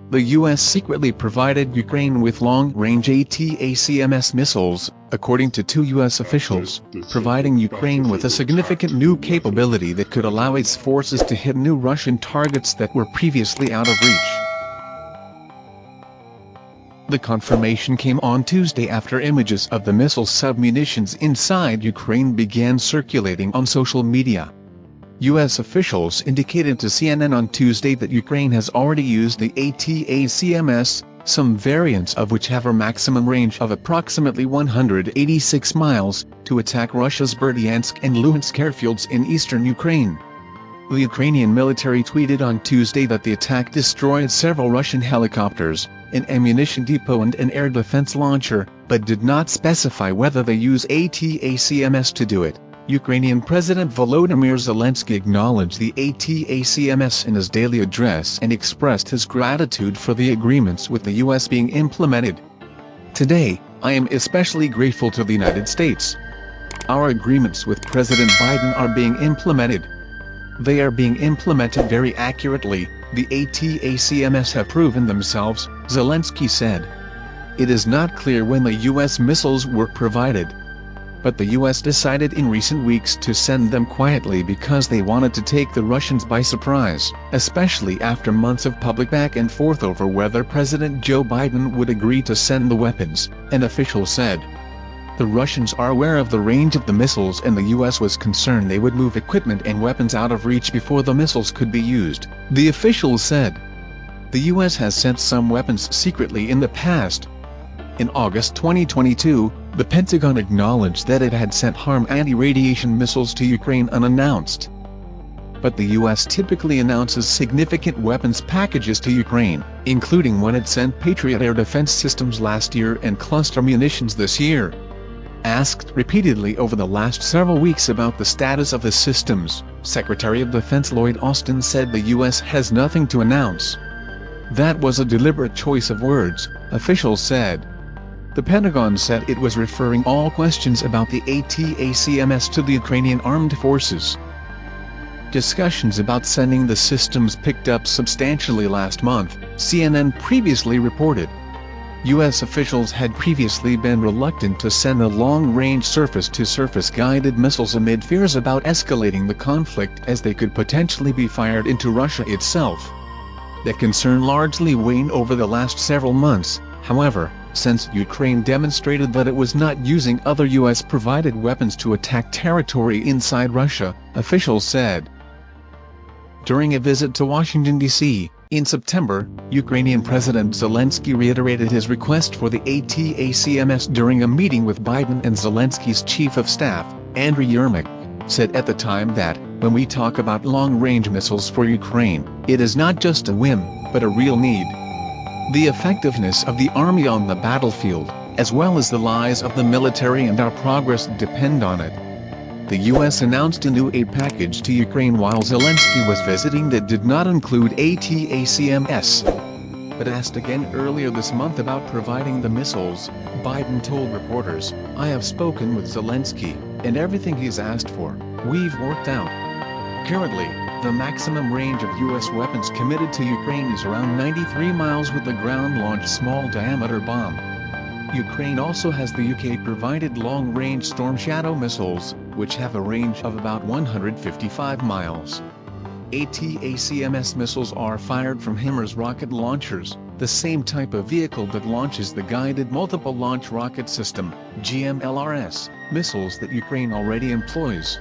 The U.S. secretly provided Ukraine with long-range ATACMS missiles, according to two U.S. officials, providing Ukraine with a significant new capability that could allow its forces to hit new Russian targets that were previously out of reach. The confirmation came on Tuesday after images of the missile submunitions inside Ukraine began circulating on social media. U.S. officials indicated to CNN on Tuesday that Ukraine has already used the ATACMS, some variants of which have a maximum range of approximately 186 miles, to attack Russia's Berdyansk and Luhansk airfields in eastern Ukraine. The Ukrainian military tweeted on Tuesday that the attack destroyed several Russian helicopters, an ammunition depot and an air defense launcher, but did not specify whether they use ATACMS to do it. Ukrainian President Volodymyr Zelensky acknowledged the ATACMS in his daily address and expressed his gratitude for the agreements with the U.S. being implemented. "Today, I am especially grateful to the United States. Our agreements with President Biden are being implemented. They are being implemented very accurately. The ATACMS have proven themselves," Zelensky said. It is not clear when the U.S. missiles were provided, but the U.S. decided in recent weeks to send them quietly because they wanted to take the Russians by surprise, especially after months of public back and forth over whether President Joe Biden would agree to send the weapons, an official said. The Russians are aware of the range of the missiles and the U.S. was concerned they would move equipment and weapons out of reach before the missiles could be used, the official said. The U.S. has sent some weapons secretly in the past. In August 2022, the Pentagon acknowledged that it had sent HARM anti-radiation missiles to Ukraine unannounced. But the U.S. typically announces significant weapons packages to Ukraine, including when it sent Patriot air defense systems last year and cluster munitions this year. Asked repeatedly over the last several weeks about the status of the systems, Secretary of Defense Lloyd Austin said the U.S. has nothing to announce. That was a deliberate choice of words, officials said. The Pentagon said it was referring all questions about the ATACMS to the Ukrainian armed forces. Discussions about sending the systems picked up substantially last month, CNN previously reported. U.S. officials had previously been reluctant to send the long-range surface-to-surface guided missiles amid fears about escalating the conflict as they could potentially be fired into Russia itself. That concern largely waned over the last several months, however, since Ukraine demonstrated that it was not using other U.S.-provided weapons to attack territory inside Russia, officials said. During a visit to Washington, D.C., in September, Ukrainian President Zelensky reiterated his request for the ATACMS during a meeting with Biden, and Zelensky's chief of staff, Andriy Yermak, said at the time that, when we talk about long-range missiles for Ukraine, it is not just a whim, but a real need. The effectiveness of the army on the battlefield, as well as the lives of the military and our progress depend on it. The U.S. announced a new aid package to Ukraine while Zelensky was visiting that did not include ATACMS. But asked again earlier this month about providing the missiles, Biden told reporters, "I have spoken with Zelensky, and everything he's asked for, we've worked out." Currently, the maximum range of U.S. weapons committed to Ukraine is around 93 miles with the ground-launched small-diameter bomb. Ukraine also has the UK-provided long-range Storm Shadow missiles, which have a range of about 155 miles. ATACMS missiles are fired from HIMARS rocket launchers, the same type of vehicle that launches the Guided Multiple Launch Rocket System, GMLRS, missiles that Ukraine already employs.